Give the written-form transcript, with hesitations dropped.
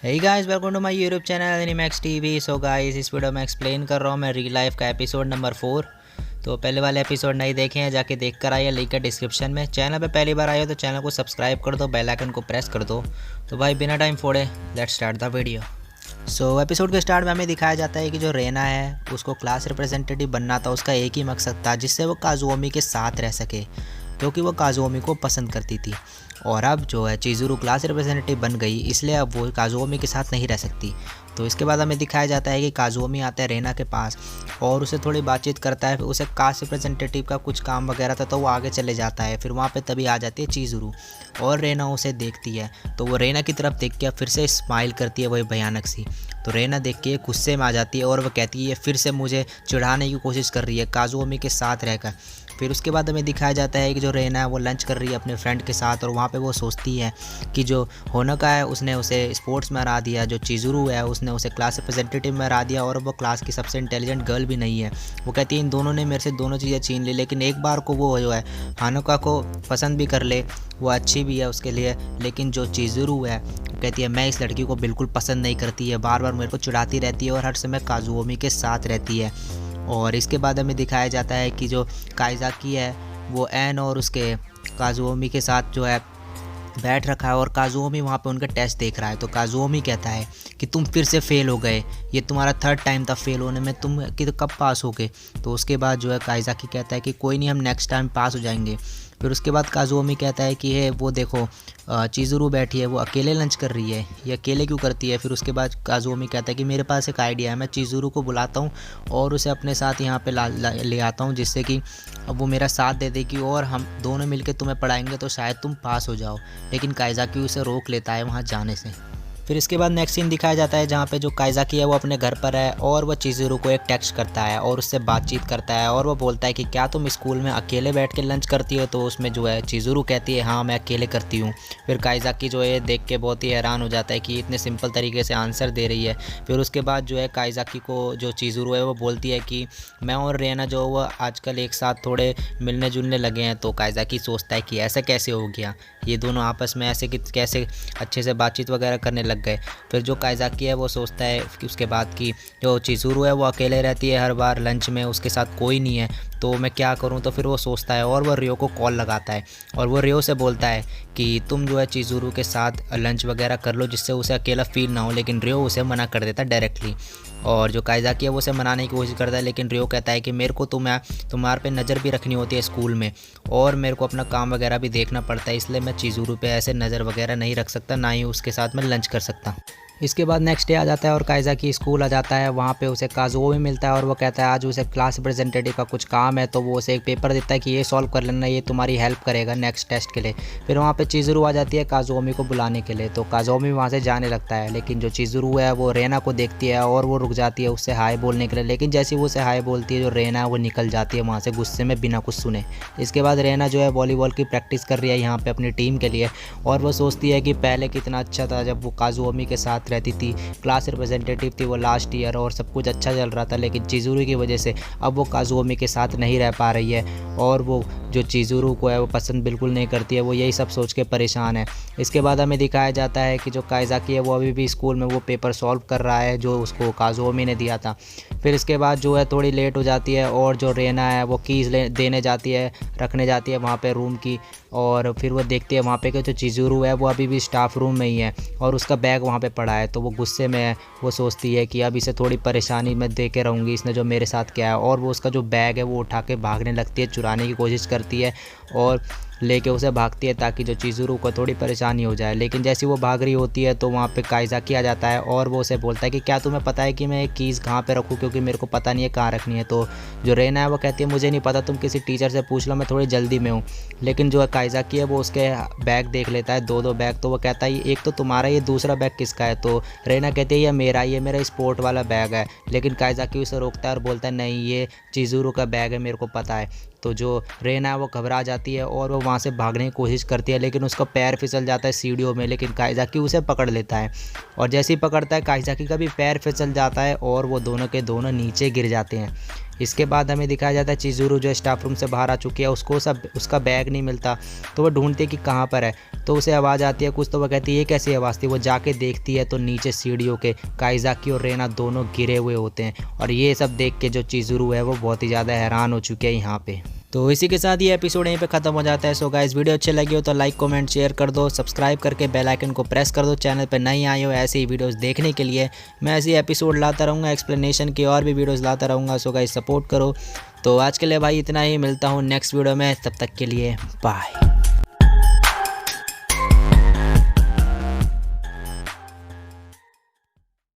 Hey guys, welcome to my YouTube channel Animax TV. So guys, इस video में explain कर रहा हूँ मैं रियल लाइफ का एपिसोड नंबर 4। तो पहले वाले एपिसोड नहीं देखे हैं, जाके देख कर आइए, लिंक है डिस्क्रिप्शन में। चैनल पे पहली बार आए हो तो चैनल को सब्सक्राइब कर दो, बेल आइकन को प्रेस कर दो। तो भाई बिना टाइम फोड़े let's start the video. So episode के स्टार्ट में हमें दिखाया जाता है कि जो रेना है उसको क्लास रिप्रेजेंटेटिव बनना था। उसका एक ही मकसद था, जिससे वो काजुओमी के साथ रह सके, क्योंकि वो काजुओमी को पसंद करती थी। और अब जो है चिज़ुरू क्लास रिप्रेजेंटेटिव बन गई, इसलिए अब वो काजुओमी के साथ नहीं रह सकती। तो इसके बाद हमें दिखाया जाता है कि काजुओमी आता है रेना के पास और उसे थोड़ी बातचीत करता है। फिर उसे क्लास रिप्रेजेंटेटिव का कुछ काम वगैरह था, तो वो आगे चले जाता है। फिर वहाँ पे तभी आ जाती है चिज़ुरू और रेना उसे देखती है। तो वो रेना की तरफ देख के फिर से स्माइल करती है, वही भयानक सी। तो रेना देख के गुस्से में आ जाती है और वह कहती है फिर से मुझे चिढ़ाने की कोशिश कर रही है काजुओमी के साथ रहकर। फिर उसके बाद हमें दिखाया जाता है कि जो रेना है वो लंच कर रही है अपने फ्रेंड के साथ, और वहाँ पे वो सोचती है कि जो होनोका है उसने उसे स्पोर्ट्स में हरा दिया, जो चिज़ुरू है उसने उसे क्लास रिप्रेजेंटेटिव में हरा दिया, और वो क्लास की सबसे इंटेलिजेंट गर्ल भी नहीं है। वो कहती है इन दोनों ने मेरे से दोनों चीज़ें छीन ली, लेकिन एक बार को वो जो है होनोका को पसंद भी कर ले, वो अच्छी भी है उसके लिए। लेकिन जो चिज़ुरू है कहती है मैं इस लड़की को बिल्कुल पसंद नहीं करती है, बार बार मेरे को चिढ़ाती रहती है और हर समय काजुओमी के साथ रहती है। और इसके बाद हमें दिखाया जाता है कि जो काइज़ाकी है वो एन और उसके काजुओमी के साथ जो है बैठ रखा है, और काजुओमी वहाँ पे उनका टेस्ट देख रहा है। तो काजुओमी कहता है कि तुम फिर से फेल हो गए, ये तुम्हारा थर्ड टाइम था फेल होने में, तुम कि तो कब पास हो गए। तो उसके बाद जो है काइज़ाकी कहता है कि कोई नहीं, हम नेक्स्ट टाइम पास हो जाएंगे। फिर उसके बाद काजुओमी कहता है कि है वो देखो चिज़ुरू बैठी है, वो अकेले लंच कर रही है, ये अकेले क्यों करती है। फिर उसके बाद काजुओमी कहता है कि मेरे पास एक आइडिया है, मैं चिज़ुरू को बुलाता हूँ और उसे अपने साथ यहाँ पे ले आता हूँ, जिससे कि अब वो मेरा साथ दे देगी और हम दोनों मिलकर तुम्हें पढ़ाएंगे, तो शायद तुम पास हो जाओ। लेकिन काइज़ाकी उसे रोक लेता है वहाँ जाने से। फिर इसके बाद नेक्स्ट सीन दिखाया जाता है जहाँ पे जो काइज़ाकी है वो अपने घर पर है, और वह चिज़ुरू को एक टेक्स्ट करता है और उससे बातचीत करता है, और वो बोलता है कि क्या तुम स्कूल में अकेले बैठ के लंच करती हो। तो उसमें जो है चिज़ुरू कहती है हाँ मैं अकेले करती हूँ। फिर काइज़ाकी जो है देख के बहुत ही हैरान हो जाता है कि इतने सिंपल तरीके से आंसर दे रही है। फिर उसके बाद जो है काइज़ाकी को जो चिज़ुरू है वो बोलती है कि मैं और रेना जो वो आजकल एक साथ थोड़े मिलने जुलने लगे हैं। तो काइज़ाकी सोचता है कि ऐसा कैसे हो गया, ये दोनों आपस में ऐसे कैसे अच्छे से बातचीत वगैरह करने लग गए। फिर जो काइज़ाकी है वो सोचता है कि उसके बाद कि जो चिज़ुरू है वो अकेले रहती है हर बार लंच में, उसके साथ कोई नहीं है, तो मैं क्या करूं। तो फिर वो सोचता है और वो रियो को कॉल लगाता है, और वो रियो से बोलता है कि तुम जो है चिज़ुरू के साथ लंच वगैरह कर लो, जिससे उसे अकेला फील ना हो। लेकिन रियो उसे मना कर देता है डायरेक्टली, और जो काइज़ाकी है वो उसे मनाने की कोशिश करता है। लेकिन रियो कहता है कि मेरे को तुम्हारे पे नज़र भी रखनी होती है स्कूल में, और मेरे को अपना काम वगैरह भी देखना पड़ता है, इसलिए मैं चिज़ुरू पे ऐसे नज़र वगैरह नहीं रख सकता, ना ही उसके साथ मैं लंच कर सकता। इसके बाद नेक्स्ट डे आ जाता है और काइज़ाकी स्कूल आ जाता है। वहाँ पे उसे काजुओ भी मिलता है और वो कहता है आज उसे क्लास रिप्रेजेंटेटिव का कुछ काम है, तो वो उसे एक पेपर देता है कि ये सॉल्व कर लेना, ये तुम्हारी हेल्प करेगा नेक्स्ट टेस्ट के लिए। फिर वहाँ पे चिज़ुरू आ जाती है काजुओमी को बुलाने के लिए, तो काजुओमी वहाँ से जाने लगता है। लेकिन जो चिज़ुरू है वो रेना को देखती है और वो रुक जाती है उससे हाय बोलने के लिए, लेकिन जैसे वो उसे हाय बोलती है जो रेना है वो निकल जाती है वहाँ से गुस्से में बिना कुछ सुने। इसके बाद रेना जो है वॉलीबॉल की प्रैक्टिस कर रही है यहाँ पे अपनी टीम के लिए, और वो सोचती है कि पहले कितना अच्छा था जब वो काजुओमी के साथ रहती थी, क्लास रिप्रेजेंटेटिव थी वो लास्ट ईयर, और सब कुछ अच्छा चल रहा था। लेकिन चिज़ुरू की वजह से अब वो काजुओमी के साथ नहीं रह पा रही है, और वो जो चिज़ुरू को है वो पसंद बिल्कुल नहीं करती है, वो यही सब सोच के परेशान है। इसके बाद हमें दिखाया जाता है कि जो काइज़ाकी है वो अभी भी स्कूल में वो पेपर सॉल्व कर रहा है जो उसको काजुओमी ने दिया था। फिर इसके बाद जो है थोड़ी लेट हो जाती है, और जो रेना है वो कीज़ देने जाती है, रखने जाती है वहाँ पे रूम की, और फिर वो देखती है वहाँ पे कि जो चिज़ुरू है वो अभी भी स्टाफ रूम में ही है और उसका बैग वहाँ पे पड़ा है। तो वो गुस्से में है, वो सोचती है कि अब इसे थोड़ी परेशानी मैं दे के रहूँगी, इसने जो मेरे साथ किया है। और वो उसका जो बैग है वो उठा के भागने लगती है, चुराने की कोशिश करती है और लेके उसे भागती है ताकि जो चिज़ुरू को थोड़ी परेशानी हो जाए। लेकिन जैसी वो भाग रही होती है तो वहाँ पे काइज़ाकी आ जाता है और वो उसे बोलता है कि क्या तुम्हें पता है कि मैं एक कीज़ कहाँ पे रखूँ, क्योंकि मेरे को पता नहीं है कहाँ रखनी है। तो जो रेना है वो कहती है मुझे नहीं पता, तुम किसी टीचर से पूछ लो, मैं थोड़ी जल्दी में हूँ। लेकिन जो काइज़ाकी है वो उसके बैग देख लेता है, दो बैग, तो वो कहता है एक तो तुम्हारा, ये दूसरा बैग किसका है। तो रेना कहती है ये मेरा स्पोर्ट वाला बैग है। लेकिन काइज़ाकी उसे रोकता है और बोलता है नहीं, ये चिज़ुरू का बैग है, मेरे को पता है। तो जो रेना है वो घबरा जाती है और वो वहाँ से भागने की कोशिश करती है, लेकिन उसका पैर फिसल जाता है सीढ़ियों में। लेकिन काइज़ाकी उसे पकड़ लेता है, और जैसे ही पकड़ता है काइज़ाकी का भी पैर फिसल जाता है और वो दोनों के दोनों नीचे गिर जाते हैं। इसके बाद हमें दिखाया जाता है चिज़ुरू जो स्टाफ रूम से बाहर आ चुकी है, उसको उसका बैग नहीं मिलता, तो वो ढूंढती है कि कहाँ पर है। तो उसे आवाज़ आती है कुछ, तो वो कहती है ये कैसी आवाज़ थी। वो जाके देखती है तो नीचे सीढ़ियों के काइज़ाकी और रेना दोनों गिरे हुए होते हैं, और ये सब देख के जो चिज़ुरू है वो बहुत ही ज़्यादा हैरान हो चुके हैं यहाँ पे। तो इसी के साथ ये एपिसोड यहीं पे ख़त्म हो जाता है। सो गाइस, वीडियो अच्छी लगी हो तो लाइक कमेंट शेयर कर दो, सब्सक्राइब करके बेल आइकन को प्रेस कर दो। चैनल पे नए आए हो ऐसे ही वीडियोस देखने के लिए, मैं ऐसे एपिसोड लाता रहूँगा, एक्सप्लेनेशन की और भी वीडियोस लाता रहूँगा। सो गाइस, सपोर्ट करो। तो आज के लिए भाई इतना ही, मिलता हूँ नेक्स्ट वीडियो में, तब तक के लिए बाय।